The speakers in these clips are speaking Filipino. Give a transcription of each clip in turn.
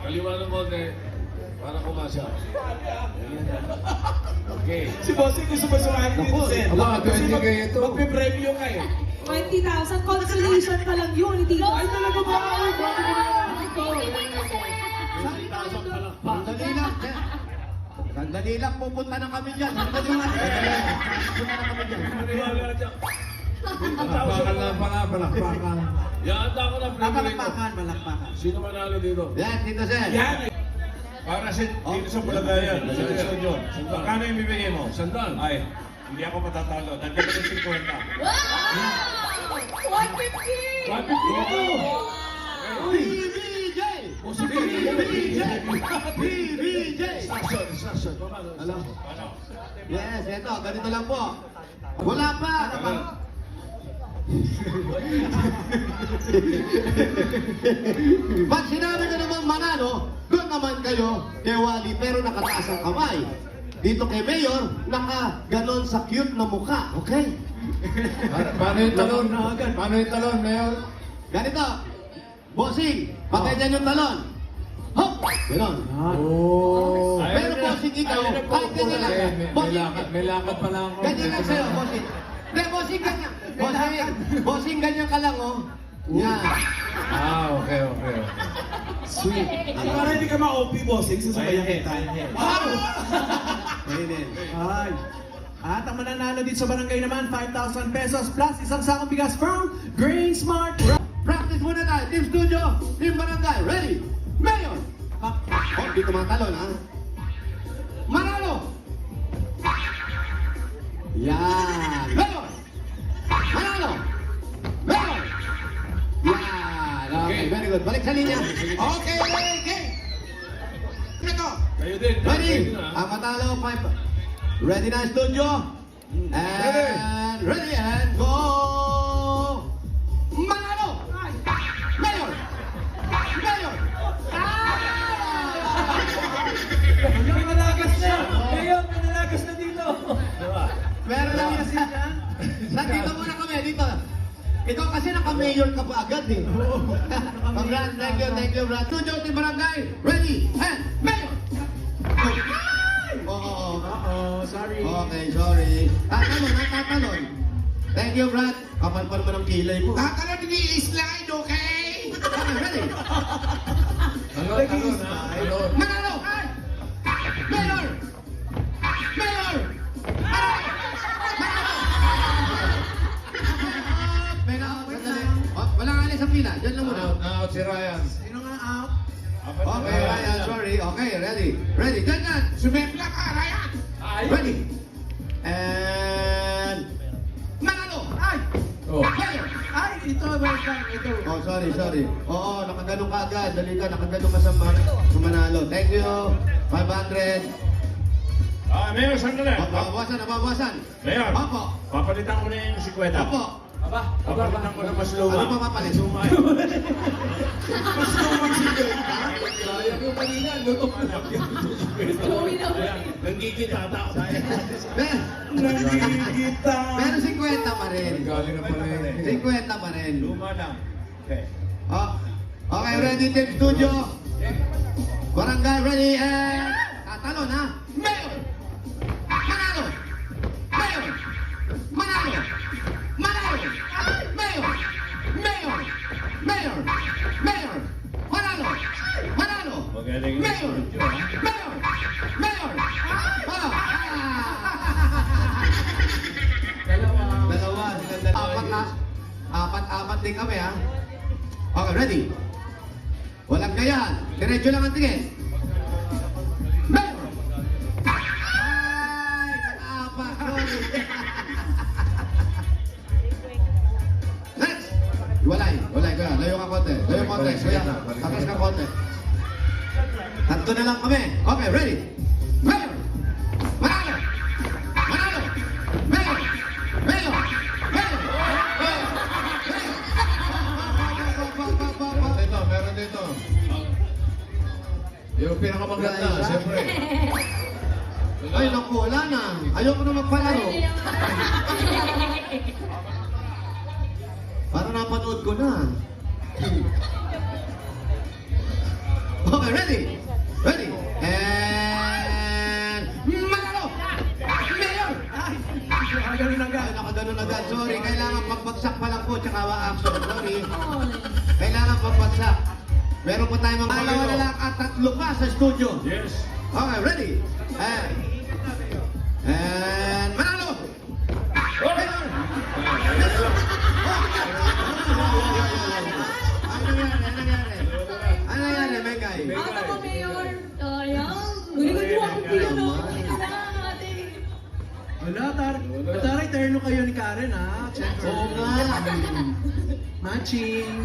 Kaliwa ng konti. Para kumasa. Okay. Si Bossing gusto ba sumali dito, Sen? Aba, 20 kayo ito. Magpe-premyo kayo. 20,000. Consolation pa lang yun. Hindi Ay, talaga ba? Ay, bakit mo naman ito? Sandali lang. Sandali lang, pupunta na kami dyan. Sandali lang. Pupunta na kami dyan. Palakpakan lang pala, palakpakan. Yata ko na premyo ito. Malakpakan. Sino manalo dito? Yan, Tito Sen. Yan. Para dito sa Palagayan, sa Luzon yun. Magkano yung bibigay mo? Sandal. Ay, hindi ako matatalo. Dagdag ko ng 50. Wow! 150! 150 ito! PBJ! PBJ! Instruction. Alam mo? Yes, eto, ganito lang po. Wala pa. Pag sinabi ko naman manalo, doon naman kayo kay Wally, pero nakataas ang kamay. Dito kay Mayor, naka-ganon sa cute na mukha, okay? Paano yung talon? Paano yung talon, Mayor? Ganito, bossing, patay dyan yung talon. Hop! Ganon. Oh. Pero bossing ikaw, kahit ganyan lang. May lakad pa lang ako. Ganyan lang sa'yo, bossing. Hindi, bossing ganyan. Bossing ganyan ka lang, oh. Yan. Okay. Sweet. Para hindi ka ma-OP, Bossing, sasabayan kita. Wow! Ayun. Ay. At ang mananalo dito sa barangay naman, 5,000 pesos plus isang sakong bigas from Green Smart. Practice muna tayo. Team Studio, Team Barangay. Ready? Mayor! Oh, di tumatalon, ha? Manalo! Yan! Mayor! Manalo! Mayor! Yan! Okay, very good. Balik sa linya. Okay! Ito! Kayo din. Ready? Ang matalo, 5. Ready na, Studio? And ready and go! Manalo! Mayor! Mayor! Manalagas na! Ngayon, manalagas na dito! Meron lang yan siya. Nandito muna kami, dito. Ikaw kasi naka-mayor ka pa agad eh. Congrats, thank you, Brad. Studio, Team Barangay, ready and mayor! Oo. Sorry. Okay, sorry. Tatalon. Thank you, Brad. Kapal pa naman ang kilay mo. Tatalon ni slide, okay? Okay, ready? Talon, ha? Talon. Manalo! Mayor! Mayor! Walang alis sa pila. Diyan lang muna. Out si Ryan. Sino nga out? Okay, Ryan, sorry. Okay, ready. Diyan. Sumempla ka, Ryan! Ready. And... Manalo! Ay! Oh. Mayor! Ay! Ito, ito. Oh, sorry. Oo, nakagano ka agad. Dali ka, nakagano ka sa manalo. Thank you. 500. Mayor, saan ka na? Nabawasan. Mayor, Opo. papalitan ko na yung 50. Opo. Papalitan ko na mas luma. Ano pa papalit? Mas lumang sige. Sayang yung kanina, lutok na. Nanggigita tao. Nagigita. Pero 50 pa rin. Galing na pala yun. 50 pa rin. Luma lang. Okay. Oh. Okay, ready, Team Studio. Barangay, ready, and... Tatalon, ha? Mayor! Manalo! Mayor! Manalo! Manalo! Mayor! Manalo! Magaling yung Mayor! studio, ha? Mayor! Dalawa. Apat din kami, ha? Okay, ready? Walang gayan. Diretso lang ang tingin. Mayor! Ay! Apat. Sorry. Next! Walay. Kaya, layo ka konti. Kaya, takas ka konti. Tatlo na lang kami. Okay, ready? Mayor! Manalo! Mayor! Meron dito. Yung pinakamaganda, siyempre. Ay, naku, wala na. Ayoko na magpalaro. Para napanood ko na. Okay, Okay, ready? Ready? And... Manalo! Mayor! Ay, ganun agad. Ay, nakaganon agad. Sorry, kailangan pagbagsak pa lang po, tsaka action. Sorry. Oh. Kailangan pagbagsak. Meron pa tayong mga dalawa na lang at 3 pa sa studio. Yes. Okay, ready? And manalo! Mayor! Ano nangyari, Megay? Out ako, Mayor. Sayang. Galingan mo ako dito. Ito na, ate. Wala, taray, terno kayo ni Karen, ha? Check. Oo nga. Matching.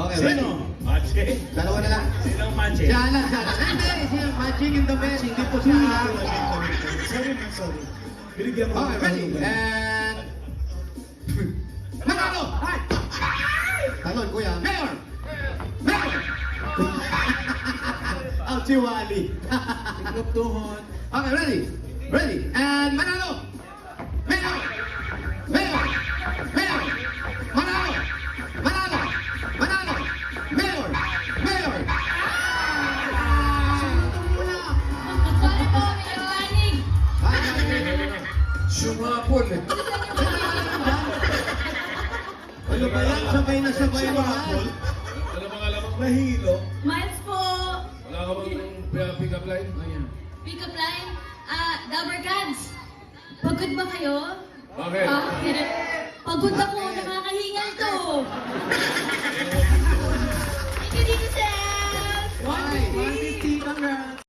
Okay, ready? Sino? Mache? Dalawa na lang. Sinong Mache? Siya na. Hindi, siya matching in the bed. Hindi po siya. Sorry. Binigyan mo. Okay, ready? And... Manalo! Ay! Talon, kuya. Mayor! Mayor! Ang chiwali. Iklop tuhon. Okay, ready? Ready? And manalo! Mayor! Mayor! Mayor! Manalo! Manalo! Manalo! Mayor! Mayor! Sorry po, Mayor Manning. Sumapol eh. Ano ba yan? Sabay na sabay na yan. Alamang nahilo. Miles po. Wala ka bang pick-up line? Ayan. Pick up line. Dabber Cats. Pagod ba kayo? Bakit? Pagod ako. Nakakahingal to. Thank you, Dito Seth. 150, congrats!